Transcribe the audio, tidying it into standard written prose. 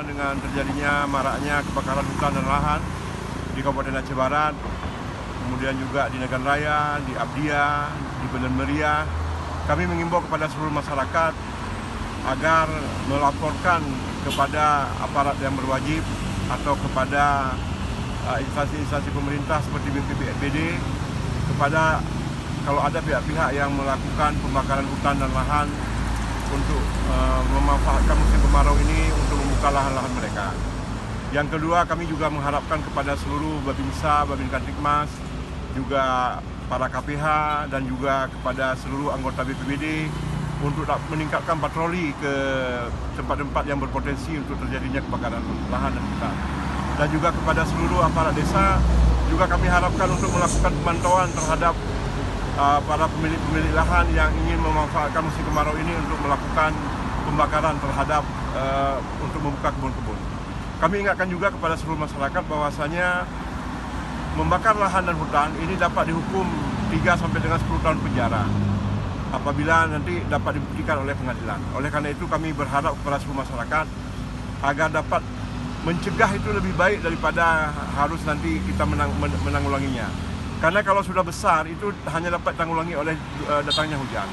dengan terjadinya maraknya kebakaran hutan dan lahan di Kabupaten Aceh Barat, kemudian juga di Nagan Raya, di Abdia, di Belen Meriah. Kami mengimbau kepada seluruh masyarakat agar melaporkan kepada aparat yang berwajib atau kepada instansi-instansi pemerintah seperti BPBD kepada kalau ada pihak-pihak yang melakukan pembakaran hutan dan lahan untuk memanfaatkan musim kemarau ini untuk membuka lahan-lahan mereka. Yang kedua, kami juga mengharapkan kepada seluruh Babinsa, Babin Kamtibmas, juga para KPH dan juga kepada seluruh anggota BPBD untuk meningkatkan patroli ke tempat-tempat yang berpotensi untuk terjadinya kebakaran lahan dan hutan. Dan juga kepada seluruh aparat desa, juga kami harapkan untuk melakukan pemantauan terhadap para pemilik lahan yang ingin memanfaatkan musim kemarau ini untuk melakukan pembakaran terhadap untuk membuka kebun-kebun. Kami ingatkan juga kepada seluruh masyarakat bahwasanya membakar lahan dan hutan ini dapat dihukum 3 sampai dengan 10 tahun penjara apabila nanti dapat dibuktikan oleh pengadilan. Oleh karena itu kami berharap kepada seluruh masyarakat agar dapat mencegah itu lebih baik daripada harus nanti kita menanggulanginya. Karena kalau sudah besar itu hanya dapat ditanggulangi oleh datangnya hujan.